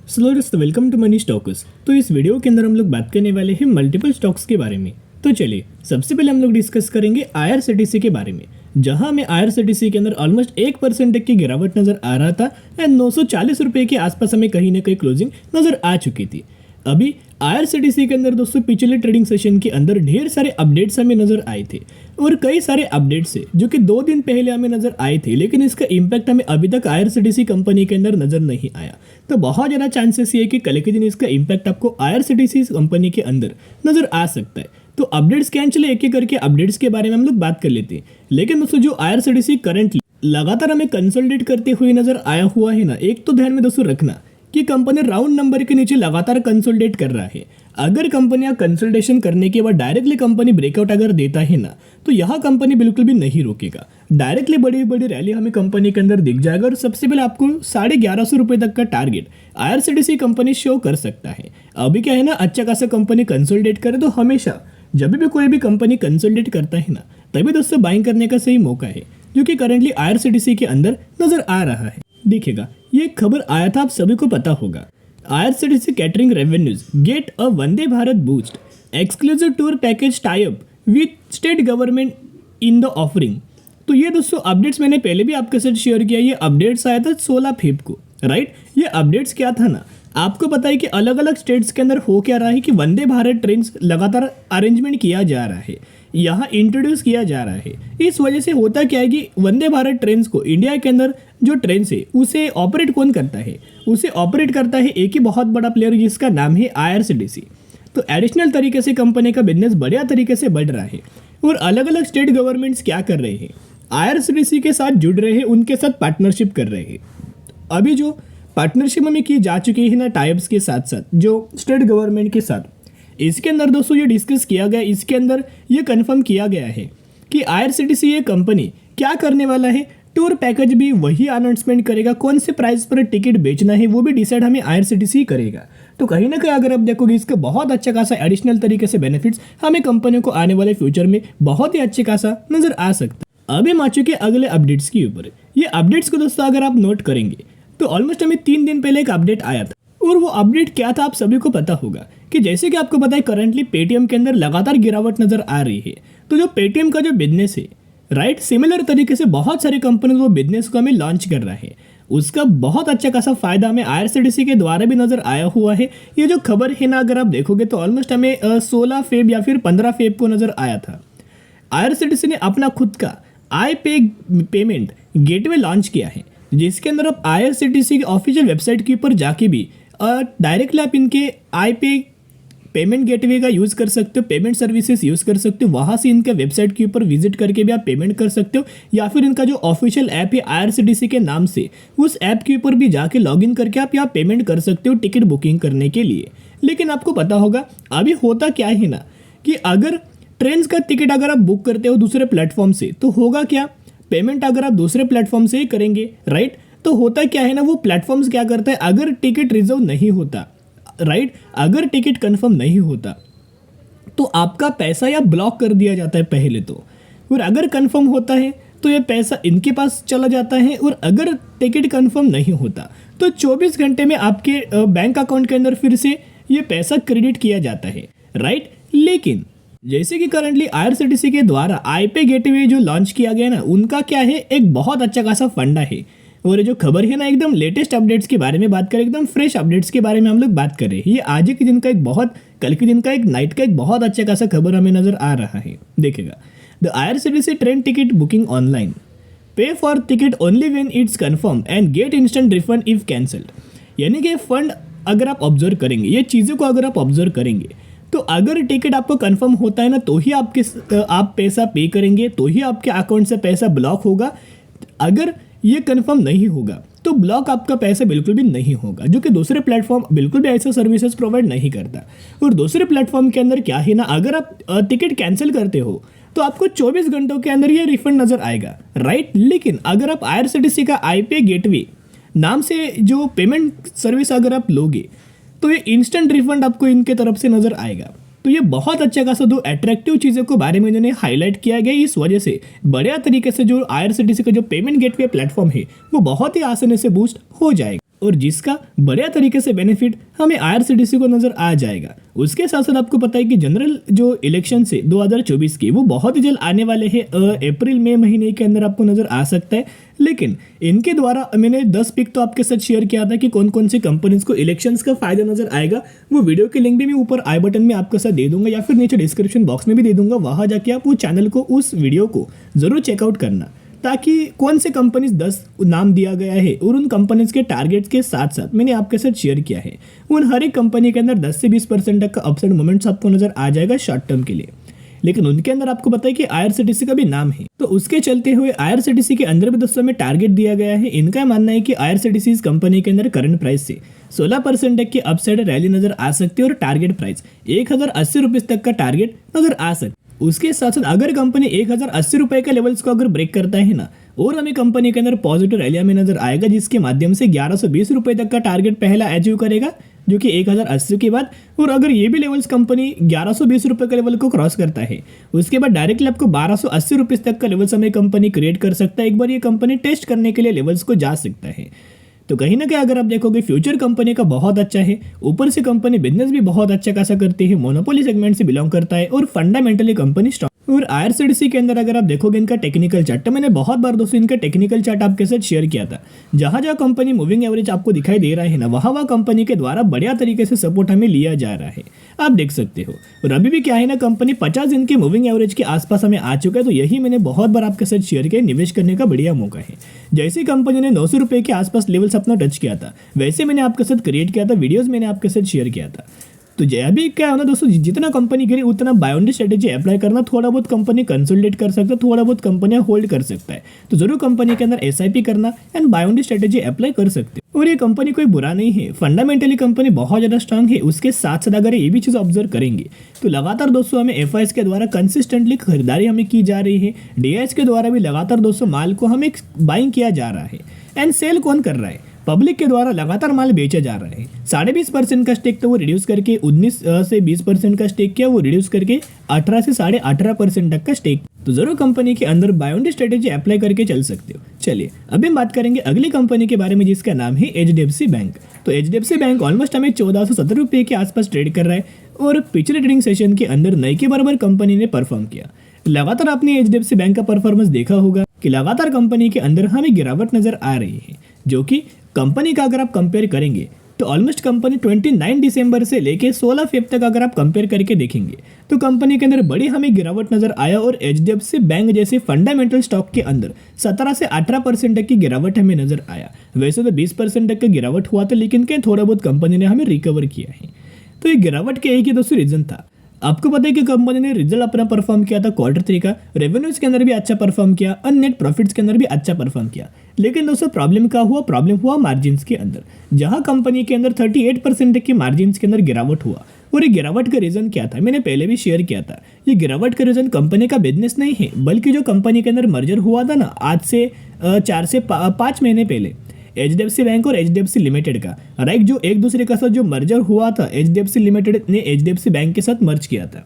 सो दोस्तों welcome to money stocks. तो इस वीडियो के अंदर हम लोग बात करने वाले हैं मल्टीपल स्टॉक्स के बारे में। तो चलिए सबसे पहले हम लोग डिस्कस करेंगे आईआरसीटीसी के बारे में, जहां हमें आईआरसीटीसी के अंदर ऑलमोस्ट 1% की गिरावट नजर आ रहा था एंड 940 रुपये के आसपास हमें कहीं ना कहीं क्लोजिंग नजर आ चुकी थी। अभी आईआरसीटीसी के अंदर दोस्तों पिछले ट्रेडिंग सेशन के अंदर ढेर सारे अपडेट्स हमें नजर आए थे और कई सारे अपडेट्स है जो कि 2 दिन पहले हमें नजर आए थे, लेकिन इसका इम्पैक्ट हमें अभी तक आईआरसीटीसी कंपनी के अंदर नजर नहीं आया। तो बहुत ज़्यादा चांसेस ये है कि कल के दिन इसका इम्पैक्ट आपको आईआरसीटीसी कंपनी के अंदर नजर आ सकता है। तो अपडेट्स क्या हैं, चले एक एक करके अपडेट्स के बारे में हम लोग बात कर लेते हैं। लेकिन दोस्तों जो आईआरसीटीसी करंटली लगातार हमें कंसोलिडेट करते हुए नजर आया हुआ है ना, एक तो ध्यान में दोस्तों रखना कि कंपनी राउंड नंबर के नीचे लगातार कंसोलिडेट कर रहा है। अगर कंपनियां कंसोलिडेशन करने के बाद डायरेक्टली कंपनी ब्रेकआउट अगर देता है ना, तो यह कंपनी बिल्कुल भी नहीं रोकेगा। डायरेक्टली बड़ी बड़ी रैली हमें कंपनी के अंदर दिख जाएगा और सबसे पहले आपको 1150 रुपये तक का टारगेट आईआरसीटीसी कंपनी शो कर सकता है। अभी क्या है ना, अच्छा खासा कंपनी कंसोलिडेट करे तो हमेशा जब भी कोई भी कंपनी कंसोलिडेट करता है ना, तभी दोस्तों बाइंग करने का सही मौका है, जो कि करंटली आईआरसीटीसी के अंदर नजर आ रहा है। देखिएगा, ये खबर आया था, आप सभी को पता होगा। IRCTC catering revenues get a Vande Bharat boost, exclusive tour package tie up with state government in the offering. तो ये दोस्तों अपडेट्स मैंने पहले भी आपके साथ शेयर किया। ये अपडेट्स आया था 16 फेब को, राइट। ये अपडेट्स क्या था ना, आपको पता है कि अलग अलग स्टेट्स के अंदर हो क्या रहा है कि वंदे भारत ट्रेन लगातार अरेंजमेंट किया जा रहा है, यहाँ इंट्रोड्यूस किया जा रहा है। इस वजह से होता क्या है कि वंदे भारत ट्रेन को इंडिया के अंदर जो ट्रेन है उसे ऑपरेट कौन करता है, उसे ऑपरेट करता है एक ही बहुत बड़ा प्लेयर जिसका नाम है आईआरसीटीसी। तो एडिशनल तरीके से कंपनी का बिजनेस बढ़िया तरीके से बढ़ रहा है और अलग अलग स्टेट गवर्नमेंट्स क्या कर रहे हैं, आईआरसीटीसी के साथ जुड़ रहे हैं, उनके साथ पार्टनरशिप कर रहे हैं। अभी जो पार्टनरशिप में की जा चुकी है ना टाइप्स के साथ साथ जो स्टेट गवर्नमेंट के साथ, इसके अंदर दोस्तों ये डिस्कस किया गया, इसके अंदर ये कंफर्म किया गया है कि आईआरसीटीसी ये कंपनी क्या करने वाला है, टूर पैकेज भी वही अनाउंसमेंट करेगा, कौन से प्राइस पर टिकट बेचना है वो भी डिसाइड हमें आईआरसीटीसी करेगा। तो कहीं ना कहीं अगर आप देखोगे इसका बहुत अच्छा खासा एडिशनल तरीके से बेनिफिट्स हमें कंपनियों को आने वाले फ्यूचर में बहुत ही अच्छे खासा नजर आ सकता है। अभी हम आ चुके अगले अपडेट्स के ऊपर। ये अपडेट्स को दोस्तों अगर आप नोट करेंगे तो ऑलमोस्ट हमें 3 दिन पहले एक अपडेट आया था और वो अपडेट क्या था आप सभी को पता होगा कि जैसे कि आपको पता है करंटली पेटीएम के अंदर लगातार गिरावट नजर आ रही है। तो जो पेटीएम का जो बिजनेस है, राइट, सिमिलर तरीके से बहुत सारी कंपनी वो बिजनेस को हमें लॉन्च कर रहा है, उसका बहुत अच्छा खासा फायदा हमें आईआरसीटीसी के द्वारा भी नजर आया हुआ है। ये जो खबर है ना, अगर आप देखोगे तो ऑलमोस्ट हमें 16 फेब या फिर 15 फेब को नजर आया था। आईआरसीटीसी ने अपना खुद का आई पे पेमेंट गेटवे लॉन्च किया है, जिसके अंदर आप आईआरसीटीसी की ऑफिशियल वेबसाइट के ऊपर जाके भी डायरेक्टली आप इनके आई पे पेमेंट गेटवे का यूज़ कर सकते हो, पेमेंट सर्विसेज यूज़ कर सकते हो। वहाँ से इनके वेबसाइट के ऊपर विजिट करके भी आप पेमेंट कर सकते हो, या फिर इनका जो ऑफिशियल ऐप है आईआरसीटीसी के नाम से, उस ऐप के ऊपर भी जाके लॉगिन करके आप यहाँ पेमेंट कर सकते हो टिकट बुकिंग करने के लिए। लेकिन आपको पता होगा अभी होता क्या है ना, कि अगर ट्रेन का टिकट अगर आप बुक करते हो दूसरे प्लेटफॉर्म से तो होगा क्या, पेमेंट अगर आप दूसरे प्लेटफॉर्म से ही करेंगे, राइट, तो होता क्या है ना, वो प्लेटफॉर्म्स क्या करता है, अगर टिकट रिजर्व नहीं होता, राइट, अगर टिकट कंफर्म नहीं होता तो आपका पैसा या ब्लॉक कर दिया जाता है पहले तो, और अगर कंफर्म होता है तो ये पैसा इनके पास चला जाता है, और अगर टिकट कंफर्म नहीं होता तो 24 घंटे में आपके बैंक अकाउंट के अंदर फिर से ये पैसा क्रेडिट किया जाता है, राइट। लेकिन जैसे कि करंटली आईआरसीटीसी के द्वारा आई पे गेटवे जो लॉन्च किया गया ना, उनका क्या है, एक बहुत अच्छा खासा फंडा है। और ये जो खबर है ना, एकदम लेटेस्ट अपडेट्स के बारे में बात करें, एकदम फ्रेश अपडेट्स के बारे में हम लोग बात कर रहे हैं। ये आज के दिन का एक बहुत, कल के दिन का एक नाइट का एक बहुत अच्छा खासा खबर हमें नजर आ रहा है। देखिएगा, the IRCTC train ticket booking online, pay for ticket only when it's confirm and get instant refund if cancelled. यानी कि फंड अगर आप ऑब्जर्व करेंगे, ये चीज़ों को अगर आप ऑब्जर्व करेंगे, तो अगर टिकट आपको कंफर्म होता है ना, तो ही आप पैसा पे करेंगे, तो ही आपके अकाउंट से पैसा ब्लॉक होगा। अगर ये कंफर्म नहीं होगा तो ब्लॉक आपका पैसा बिल्कुल भी नहीं होगा, जो कि दूसरे प्लेटफॉर्म बिल्कुल भी ऐसा सर्विसेज प्रोवाइड नहीं करता। और दूसरे प्लेटफॉर्म के अंदर क्या है ना, अगर आप टिकट कैंसिल करते हो तो आपको 24 घंटों के अंदर ये रिफंड नजर आएगा, राइट। लेकिन अगर आप आईआरसीटीसी का आई पे गेटवे नाम से जो पेमेंट सर्विस अगर आप लोगे तो ये इंस्टेंट रिफंड आपको इनके तरफ से नजर आएगा। तो ये बहुत अच्छा खासा दो अट्रैक्टिव चीज़ों के बारे में इन्होंने हाईलाइट किया गया। इस वजह से बढ़िया तरीके से जो आईआरसीटीसी का जो पेमेंट गेटवे प्लेटफॉर्म है वो बहुत ही आसानी से बूस्ट हो जाएगा। और जिसका बढ़िया तरीके से बेनिफिट हमें आईआरसीटीसी को नजर आ जाएगा। उसके साथ साथ आपको पता है कि जनरल जो इलेक्शन से 2024 की वो बहुत ही जल्द आने वाले हैं, अप्रैल मई महीने के अंदर आपको नजर आ सकता है। लेकिन इनके द्वारा मैंने 10 पिक तो आपके साथ शेयर किया था कि कौन कौन सी कंपनीज को इलेक्शंस का फायदा नजर आएगा। वो वीडियो के लिंक भी मैं ऊपर आई बटन में आपके साथ दे दूंगा या फिर नीचे डिस्क्रिप्शन बॉक्स में भी दे दूंगा। वहां जाके आप वो चैनल को, उस वीडियो को जरूर चेकआउट करना, ताकि कौन से कंपनीज 10 नाम दिया गया है और उन कंपनीज के टारगेट्स के साथ साथ मैंने आपके साथ शेयर किया है, उन हर एक कंपनी के अंदर 10 से 20% तक का अपसाइड मोमेंट्स आपको नजर आ जाएगा शॉर्ट टर्म के लिए। लेकिन उनके अंदर आपको पता है कि आईआरसीटीसी का भी नाम है, तो उसके चलते हुए आईआरसीटीसी के अंदर भी दोस्तों में टारगेट दिया गया है। इनका मानना है कि आईआरसीटीसी इस कंपनी के अंदर करंट प्राइस से 16% तक की अपसाइड रैली नजर आ सकती है और टारगेट प्राइस 1080 रुपीज तक का टारगेट नजर आ सकता है। उसके साथ साथ अगर कंपनी 1080 रुपए के लेवल्स को अगर ब्रेक करता है ना, और हमें कंपनी के अंदर पॉजिटिव रैली में नजर आएगा, जिसके माध्यम से 1120 रुपए तक का टारगेट पहला अचीव करेगा, जो कि 1080 के बाद। और अगर ये भी लेवल्स कंपनी 1120 रुपए के लेवल को क्रॉस करता है, उसके बाद डायरेक्टली आपको 1280 रुपीज तक का लेवल्स हमें कंपनी क्रिएट कर सकता है। एक बार ये कंपनी टेस्ट करने के लिए लेवल्स को जा सकता है। तो कहीं ना कहीं अगर आप देखोगे फ्यूचर कंपनी का बहुत अच्छा है, ऊपर से कंपनी बिजनेस भी बहुत अच्छा खासा करती है, मोनोपोली सेगमेंट से बिलोंग करता है और फंडामेंटली कंपनी स्ट्रॉन्ग। और आईआरसीटीसी के अंदर अगर आप देखोगे इनका टेक्निकल चार्ट, तो मैंने बहुत बार दोस्तों इनका टेक्निकल चार्ट आपके साथ शेयर किया था। जहां जहां कंपनी मूविंग एवरेज आपको दिखाई दे रहा है ना, वहां कंपनी के द्वारा बढ़िया तरीके से सपोर्ट हमें लिया जा रहा है, आप देख सकते हो। और अभी भी क्या है ना, कंपनी 50 दिन के मूविंग एवरेज के आसपास हमें आ चुका है। तो यही मैंने बहुत बार आपके साथ शेयर किया, निवेश करने का बढ़िया मौका है। जैसे कंपनी ने 900 रुपए के आसपास लेवल्स अपना टच किया था, वैसे मैंने आपके साथ क्रिएट किया था, वीडियोस मैंने आपके साथ शेयर किया था। तो अभी क्या है ना दोस्तों, जितना कंपनी गिरी उतना बायोंडी स्ट्रेटेजी अप्लाई करना, थोड़ा बहुत कंपनी कंसोलिडेट कर सकता है, थोड़ा बहुत कंपनियां होल्ड कर सकता है। तो जरूर कंपनी के अंदर एसआईपी करना एंड बायोंडी स्ट्रेटेजी अप्लाई कर सकते हैं। और ये कंपनी कोई बुरा नहीं है, फंडामेंटली कंपनी बहुत ज्यादा स्ट्रांग है। उसके साथ साथ अगर ये भी चीज ऑब्जर्व करेंगे तो लगातार दोस्तों हमें एफआईएस के द्वारा कंसिस्टेंटली खरीदारी हमें की जा रही है, डीआईएस के द्वारा भी लगातार दोस्तों माल को हमें बाइंग किया जा रहा है। एंड सेल कौन कर रहा है? पब्लिक के द्वारा लगातार माल बेचा जा रहा है। 20.5% का स्टेक तो वो रिड्यूस करके 19 से 20% का स्टेक किया, वो रिड्यूस करके 18 से 18.5% तक का स्टेक। तो जरूर कंपनी के अंदर बायोंडी स्ट्रेटेजी अप्लाई करके चल सकते हो। चलिए अभी हम बात करेंगे अगली कंपनी के बारे में, जिसका नाम है एचडीएफसी बैंक। तो एचडीएफसी बैंक ऑलमोस्ट हमें 1470 रुपये के आसपास ट्रेड कर रहा है और पिछले ट्रेडिंग सेशन के अंदर नए के बराबर कंपनी ने परफॉर्म किया। लगातार आपने एचडीएफसी बैंक का परफॉर्मेंस देखा होगा कि लगातार कंपनी के अंदर हमें गिरावट नजर आ रही है, जो कि कंपनी का अगर आप कंपेयर करेंगे तो ऑलमोस्ट कंपनी 29 दिसंबर से लेके 16 फेब तक अगर आप कंपेयर करके देखेंगे तो कंपनी के अंदर बड़ी हमें गिरावट नजर आया। और एचडीएफसी बैंक जैसे फंडामेंटल स्टॉक के अंदर 17 से 18% तक की गिरावट हमें नजर आया। वैसे तो 20% तक का गिरावट हुआ था, लेकिन क्या थोड़ा बहुत कंपनी ने हमें रिकवर किया है। तो ये गिरावट के एक ही दोस्तों रीजन था। आपको पता है कि कंपनी ने रिजल्ट अपना परफॉर्म किया था Q3 का, रेवेन्यूज के अंदर भी अच्छा परफॉर्म किया और नेट प्रॉफिट्स के अंदर भी अच्छा परफॉर्म किया। लेकिन दोस्तों प्रॉब्लम हुआ मार्जिन्स के अंदर, जहां कंपनी के अंदर 38% की मार्जिन्स के अंदर गिरावट हुआ। और ये गिरावट का रीजन क्या था, मैंने पहले भी शेयर किया था। ये गिरावट का रीजन कंपनी का बिजनेस नहीं है, बल्कि जो कंपनी के अंदर मर्जर हुआ था ना आज से 4 से 5 महीने पहले, एचडीएफसी बैंक और एचडीएफसी लिमिटेड का, राइट, जो एक दूसरे का साथ जो मर्जर हुआ था, एचडीएफसी लिमिटेड ने एचडीएफसी बैंक के साथ मर्ज किया था।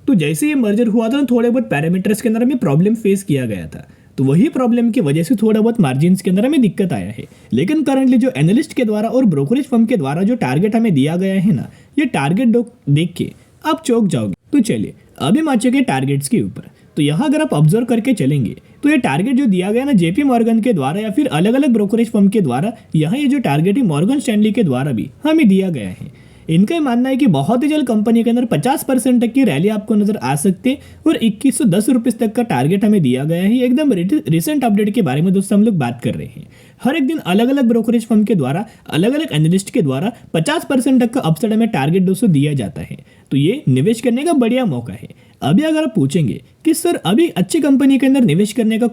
तो जैसे ये मर्जर हुआ था, थोड़े बहुत पैरामीटर्स के अंदर हमें प्रॉब्लम फेस किया गया था। तो वही प्रॉब्लम की वजह से थोड़ा बहुत मार्जिन्स के अंदर हमें दिक्कत आया है। लेकिन करंटली जो एनालिस्ट के द्वारा और ब्रोकरेज फर्म के द्वारा जो टारगेट हमें दिया गया है ना, ये टारगेट देख के आप चौंक जाओगे। तो चलिए अभी हम आ चुके टारगेट्स के ऊपर। तो यहाँ अगर आप ऑब्जर्व करके चलेंगे तो ये टारगेट जो दिया गया ना जेपी मॉर्गन के द्वारा या फिर अलग अलग ब्रोकरेज फर्म के द्वारा, यहाँ ये जो टारगेट है मॉर्गन स्टैनली के द्वारा भी हमें दिया गया है। इनका ही मानना है कि बहुत ही जल्द कंपनी के अंदर 50% तक की रैली आपको नजर आ सकती है और 2110 रुपीज तक का टारगेट हमें दिया गया है। एकदम रिसेंट अपडेट के बारे में दोस्तों हम लोग बात कर रहे हैं। हर एक दिन अलग अलग ब्रोकरेज फर्म के द्वारा, अलग अलग एनालिस्ट के द्वारा 50% तक का अपसाइड हमें टारगेट दोस्तों दिया जाता है। तो ये निवेश करने का बढ़िया मौका है। अभी अगर आप पूछेंगे कि सर अभी अच्छी कंपनी के अंदर निवेश करने का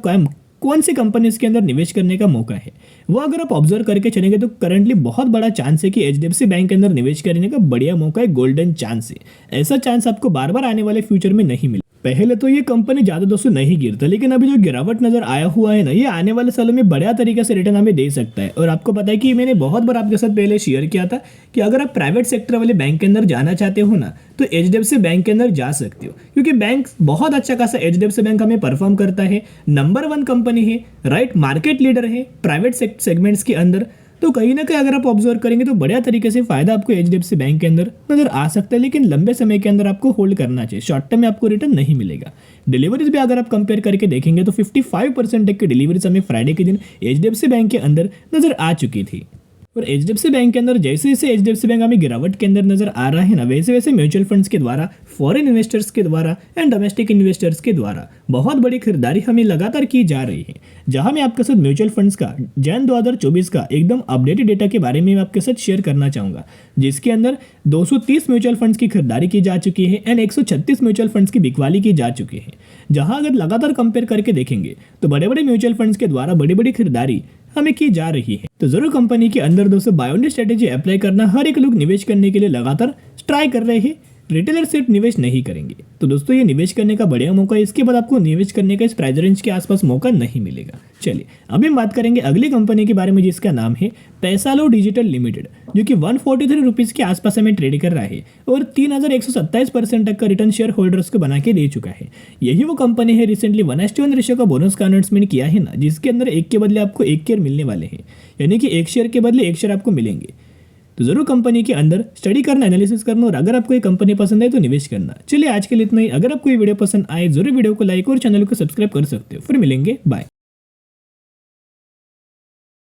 कौन सी कंपनी के अंदर निवेश करने का मौका है, वो अगर आप ऑब्जर्व करके चलेंगे तो करंटली बहुत बड़ा चांस है कि एचडीएफसी बैंक के अंदर निवेश करने का बढ़िया मौका है, गोल्डन चांस है। ऐसा चांस आपको बार बार आने वाले फ्यूचर में नहीं मिले। पहले तो ये कंपनी ज्यादा दोस्तों नहीं गिरता, लेकिन अभी जो गिरावट नजर आया हुआ है ना, ये आने वाले सालों में बढ़िया तरीके से रिटर्न हमें दे सकता है। और आपको पता है कि मैंने बहुत बार आपके साथ पहले शेयर किया था कि अगर आप प्राइवेट सेक्टर वाले बैंक के अंदर जाना चाहते हो ना, तो एचडीएफसी बैंक के अंदर जा सकते हो, क्योंकि बैंक बहुत अच्छा खासा एचडीएफसी बैंक हमें परफॉर्म करता है। नंबर 1 कंपनी है, राइट, मार्केट लीडर है प्राइवेट सेगमेंट्स के अंदर। तो कहीं ना कहीं अगर आप ऑब्जर्व करेंगे तो बढ़िया तरीके से फायदा आपको एचडीएफसी बैंक के अंदर नजर आ सकता है, लेकिन लंबे समय के अंदर आपको होल्ड करना चाहिए, शॉर्ट टर्म में आपको रिटर्न नहीं मिलेगा। डिलीवरीज भी अगर आप कंपेयर करके देखेंगे तो 55% तक की डिलीवरीज हमें फ्राइडे के दिन एचडीएफसी बैंक के अंदर नजर आ चुकी थी। और एचडीएफसी बैंक के अंदर जैसे जैसे एचडीएफसी बैंक हमें गिरावट के अंदर नजर आ रहा है ना, वैसे वैसे म्यूचुअल फंड्स के द्वारा, फॉरेन इन्वेस्टर्स के द्वारा एंड डोमेस्टिक इन्वेस्टर्स के द्वारा बहुत बड़ी खरीदारी हमें लगातार की जा रही है। जहां मैं आपके साथ म्यूचुअल फंड्स का जन 2024 का एकदम अपडेटेड डेटा के बारे में मैं आपके साथ शेयर करना चाहूंगा, जिसके अंदर 230 म्यूचुअल फंड्स की खरीदारी की जा चुकी है एंड 136 म्यूचुअल फंड्स की बिकवाली की जा चुकी है। जहां अगर लगातार कंपेयर करके देखेंगे तो बड़े बड़े म्यूचुअल फंड्स के द्वारा बड़ी बड़ी खरीदारी हमें की जा रही है। तो जरूर कंपनी के अंदर दोस्तों बाय ऑन स्ट्रेटेजी अप्लाई करना, हर एक लोग निवेश करने के लिए लगातार ट्राई कर रहे हैं, रिटेलर सिर्फ निवेश नहीं करेंगे। तो दोस्तों ये निवेश करने का बढ़िया मौका है, इसके बाद आपको निवेश करने का इस प्राइस रेंज के आसपास मौका नहीं मिलेगा। चलिए अभी हम बात करेंगे अगली कंपनी के बारे में, जिसका नाम है पैसालो डिजिटल लिमिटेड, जो कि 143 रुपीज़ के आसपास हमें ट्रेड कर रहा है और 3127% तक का रिटर्न शेयर होल्डर्स को बना के दे चुका है। यही वो कंपनी है रिसेंटली 1:1 रेशियो का बोनस का अनाउंसमेंट किया है ना, जिसके अंदर एक के बदले आपको एक शेयर मिलने वाले हैं, यानी कि एक शेयर के बदले एक शेयर आपको मिलेंगे। तो जरूर कंपनी के अंदर स्टडी करना, एनालिसिस करना और अगर आपको ये कंपनी पसंद है तो निवेश करना। चलिए आज के लिए इतना ही। अगर आपको ये वीडियो पसंद आए जरूर वीडियो को लाइक और चैनल को सब्सक्राइब कर सकते हो। फिर मिलेंगे, बाय।